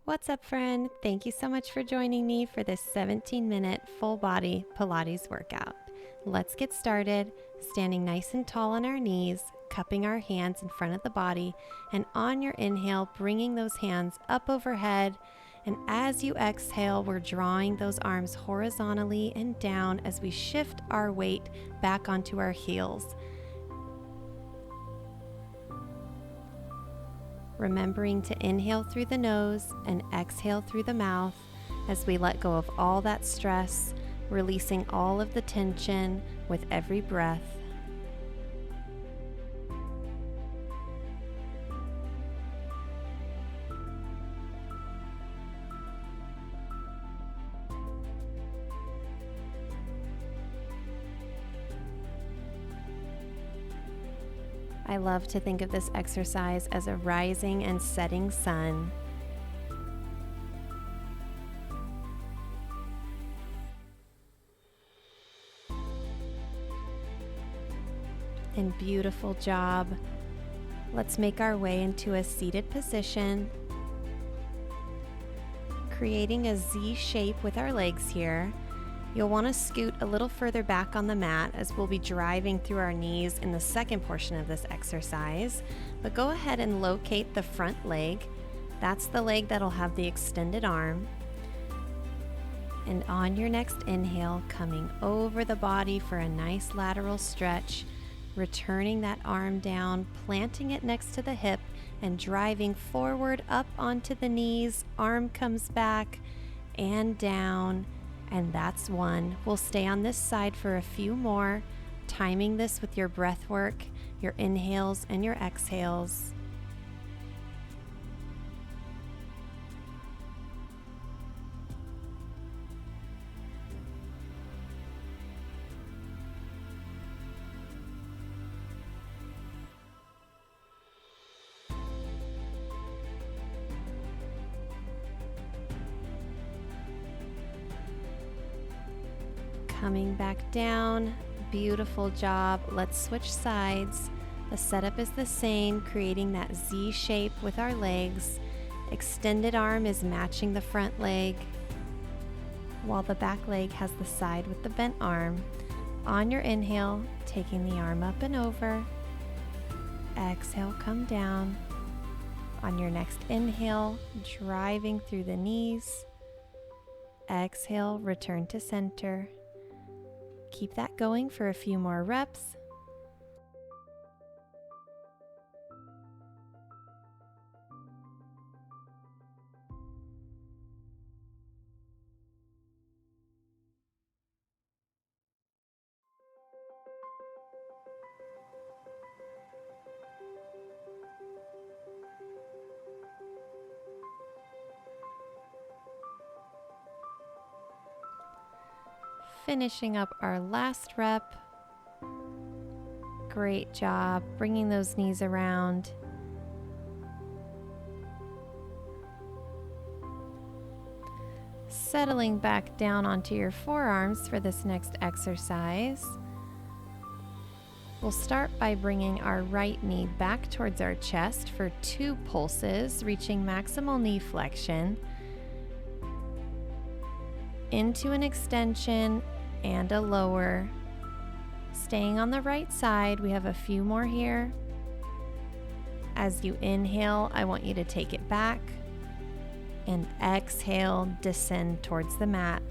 What's up, friend? Thank you so much for joining me for this 17-minute full body Pilates workout. Let's get started, standing nice and tall on our knees, cupping our hands in front of the body, and on your inhale, bringing those hands up overhead. And as you exhale, we're drawing those arms horizontally and down as we shift our weight back onto our heels. Remembering to inhale through the nose and exhale through the mouth as we let go of all that stress, releasing all of the tension with every breath. I love to think of this exercise as a rising and setting sun. And beautiful job. Let's make our way into a seated position, creating a Z shape with our legs here. You'll want to scoot a little further back on the mat as we'll be driving through our knees in the second portion of this exercise. But go ahead and locate the front leg. That's the leg that'll have the extended arm. And on your next inhale, coming over the body for a nice lateral stretch, returning that arm down, planting it next to the hip, and driving forward up onto the knees. Arm comes back and down. And that's one. We'll stay on this side for a few more, timing this with your breath work, your inhales and your exhales. Coming back down, beautiful job. Let's switch sides. The setup is the same, creating that Z shape with our legs. Extended arm is matching the front leg, while the back leg has the side with the bent arm. On your inhale, taking the arm up and over. Exhale, come down. On your next inhale, driving through the knees. Exhale, return to center. Keep that going for a few more reps. Finishing up our last rep. Great job bringing those knees around. Settling back down onto your forearms for this next exercise. We'll start by bringing our right knee back towards our chest for 2 pulses, reaching maximal knee flexion, into an extension and a lower. Staying on the right side, we have a few more here. As you inhale, I want you to take it back, and exhale, descend towards the mat.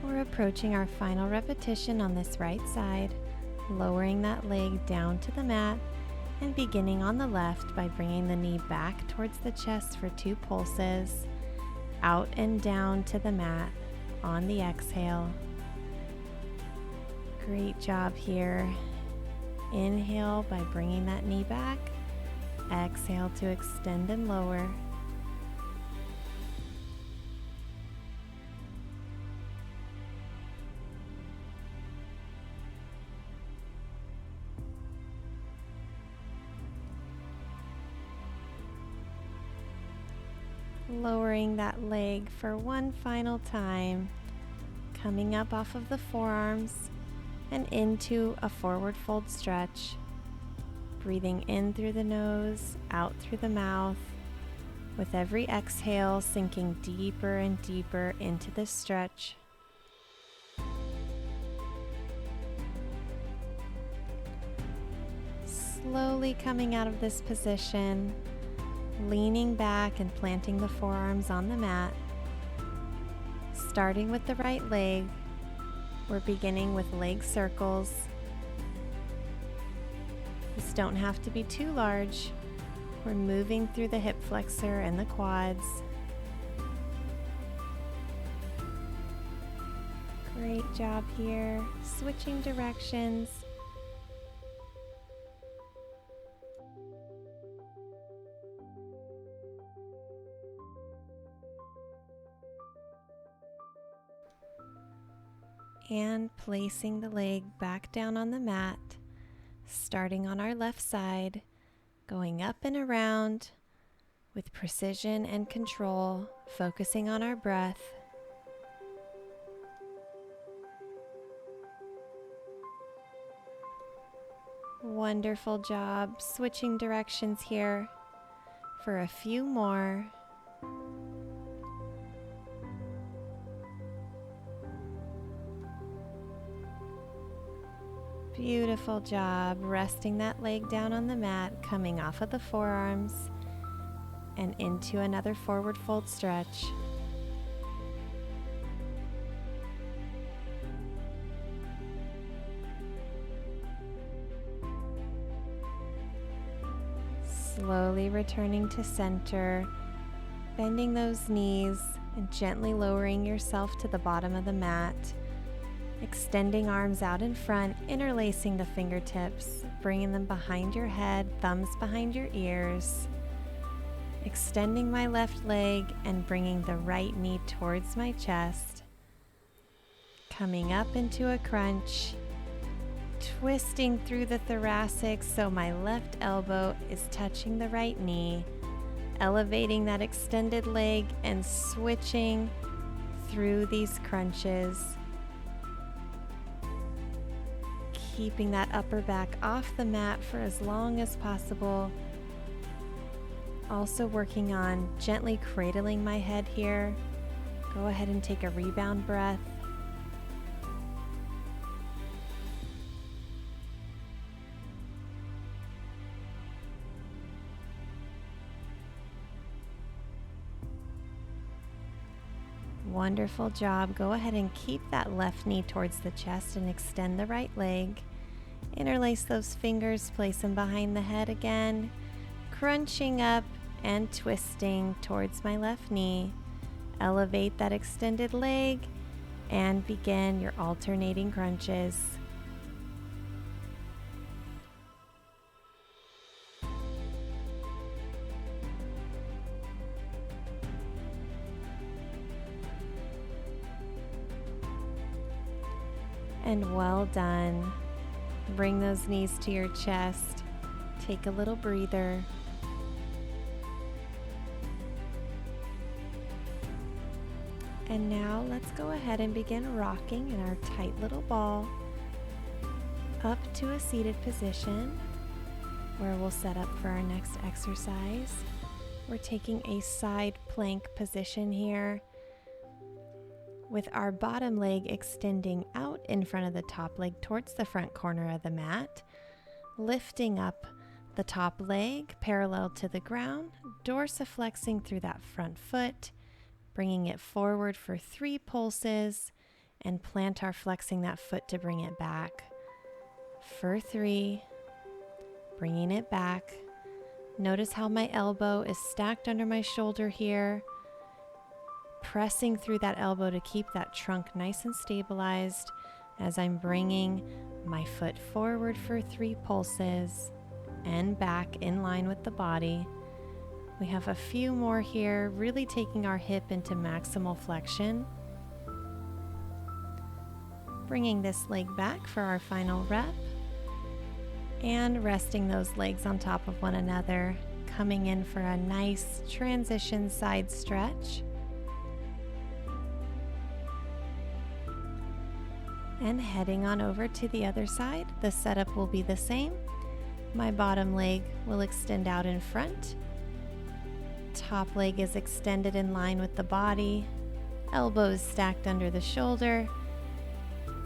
We're approaching our final repetition on this right side, lowering that leg down to the mat and beginning on the left by bringing the knee back towards the chest for 2 pulses, out and down to the mat on the exhale. Great job here. Inhale by bringing that knee back, exhale to extend and lower. Lowering that leg for one final time, coming up off of the forearms and into a forward fold stretch. Breathing in through the nose, out through the mouth, with every exhale sinking deeper and deeper into this stretch. Slowly coming out of this position, leaning back and planting the forearms on the mat. Starting with the right leg, we're beginning with leg circles. These don't have to be too large. We're moving through the hip flexor and the quads. Great job here. Switching directions. And placing the leg back down on the mat, starting on our left side, going up and around with precision and control, focusing on our breath. Wonderful job. Switching directions here for a few more. Beautiful job. Resting that leg down on the mat, coming off of the forearms and into another forward fold stretch. Slowly returning to center, bending those knees and gently lowering yourself to the bottom of the mat. Extending arms out in front, interlacing the fingertips, bringing them behind your head, thumbs behind your ears. Extending my left leg and bringing the right knee towards my chest. Coming up into a crunch. Twisting through the thoracic so my left elbow is touching the right knee. Elevating that extended leg and switching through these crunches. Keeping that upper back off the mat for as long as possible. Also working on gently cradling my head here. Go ahead and take a rebound breath. Wonderful job. Go ahead and keep that left knee towards the chest and extend the right leg. Interlace those fingers, place them behind the head again. Crunching up and twisting towards my left knee. Elevate that extended leg and begin your alternating crunches. And well done. Bring those knees to your chest. Take a little breather. And now let's go ahead and begin rocking in our tight little ball up to a seated position where we'll set up for our next exercise. We're taking a side plank position here, with our bottom leg extending out in front of the top leg towards the front corner of the mat, lifting up the top leg parallel to the ground, dorsiflexing through that front foot, bringing it forward for 3 pulses, and plantar flexing that foot to bring it back. For 3, bringing it back. Notice how my elbow is stacked under my shoulder here, pressing through that elbow to keep that trunk nice and stabilized as I'm bringing my foot forward for 3 pulses and back in line with the body. We have a few more here, really taking our hip into maximal flexion. Bringing this leg back for our final rep and resting those legs on top of one another, coming in for a nice transition side stretch. And heading on over to the other side, the setup will be the same. My bottom leg will extend out in front. Top leg is extended in line with the body, elbows stacked under the shoulder,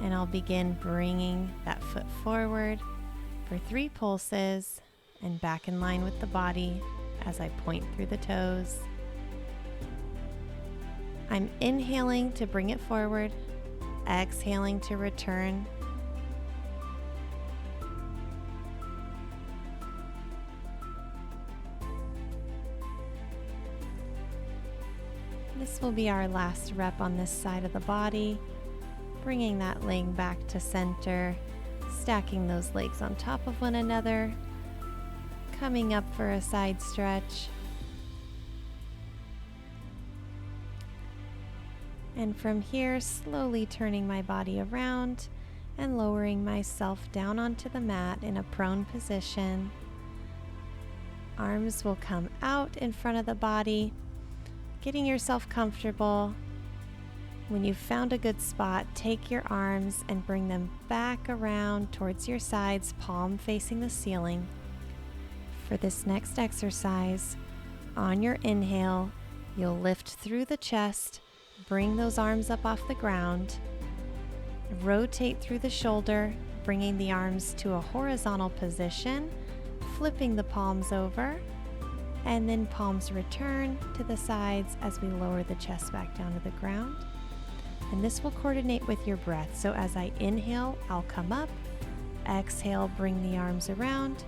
and I'll begin bringing that foot forward for 3 pulses and back in line with the body as I point through the toes. I'm inhaling to bring it forward, exhaling to return. This will be our last rep on this side of the body, bringing that leg back to center, stacking those legs on top of one another, coming up for a side stretch. And from here, slowly turning my body around and lowering myself down onto the mat in a prone position. Arms will come out in front of the body, getting yourself comfortable. When you've found a good spot, take your arms and bring them back around towards your sides, palm facing the ceiling. For this next exercise, on your inhale, you'll lift through the chest, bring those arms up off the ground, rotate through the shoulder, bringing the arms to a horizontal position, flipping the palms over, and then palms return to the sides as we lower the chest back down to the ground. And this will coordinate with your breath. So as I inhale, I'll come up, exhale, bring the arms around,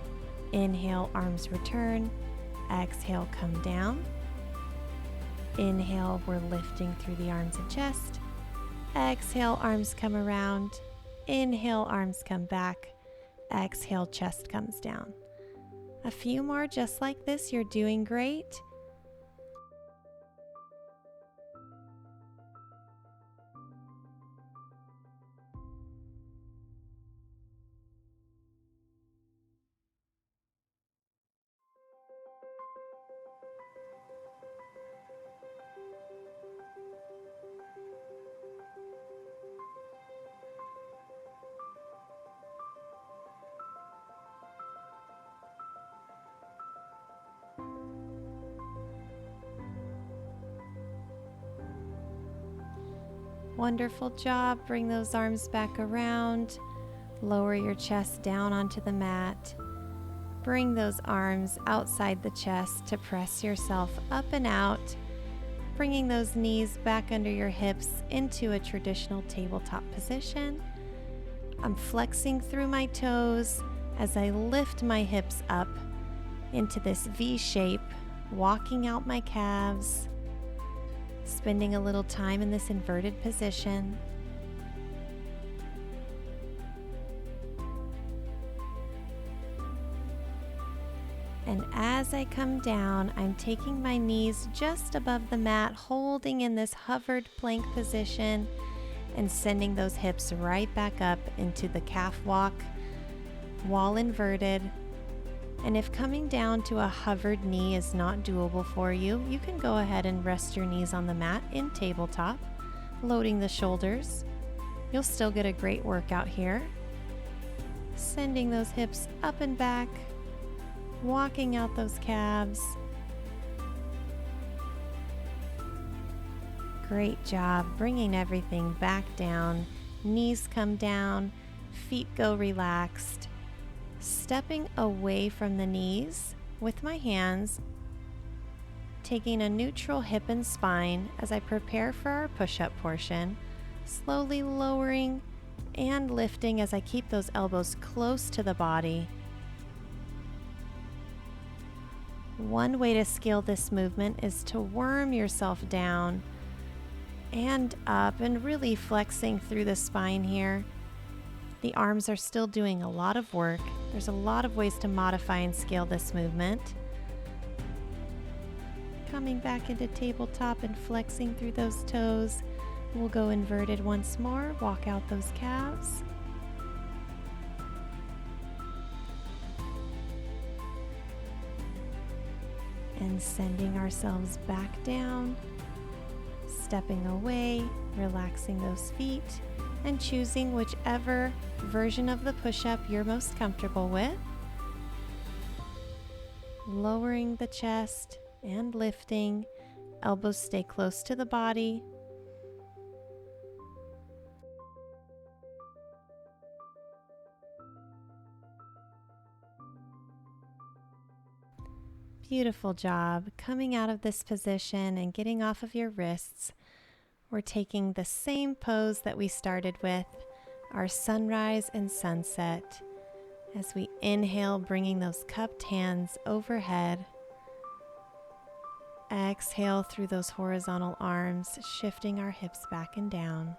inhale, arms return, exhale, come down. Inhale, we're lifting through the arms and chest. Exhale, arms come around. Inhale, arms come back. Exhale, chest comes down. A few more just like this. You're doing great. Wonderful job. Bring those arms back around. Lower your chest down onto the mat. Bring those arms outside the chest to press yourself up and out, bringing those knees back under your hips into a traditional tabletop position. I'm flexing through my toes as I lift my hips up into this V shape, walking out my calves, spending a little time in this inverted position. And as I come down, I'm taking my knees just above the mat, holding in this hovered plank position and sending those hips right back up into the calf walk, wall inverted. And if coming down to a hovered knee is not doable for you, you can go ahead and rest your knees on the mat in tabletop, loading the shoulders. You'll still get a great workout here. Sending those hips up and back, walking out those calves. Great job bringing everything back down. Knees come down, feet go relaxed. Stepping away from the knees with my hands, taking a neutral hip and spine as I prepare for our push-up portion, slowly lowering and lifting as I keep those elbows close to the body. One way to scale this movement is to worm yourself down and up and really flexing through the spine here. The arms are still doing a lot of work. There's a lot of ways to modify and scale this movement. Coming back into tabletop and flexing through those toes. We'll go inverted once more, walk out those calves. And sending ourselves back down, stepping away, relaxing those feet, and choosing whichever version of the push-up you're most comfortable with. Lowering the chest and lifting, elbows stay close to the body. Beautiful job. Coming out of this position and getting off of your wrists, we're taking the same pose that we started with, our sunrise and sunset. As we inhale, bringing those cupped hands overhead. Exhale through those horizontal arms, shifting our hips back and down.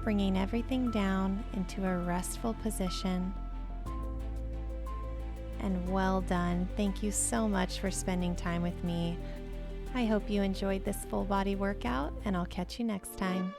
Bringing everything down into a restful position. And well done. Thank you so much for spending time with me. I hope you enjoyed this full body workout, and I'll catch you next time.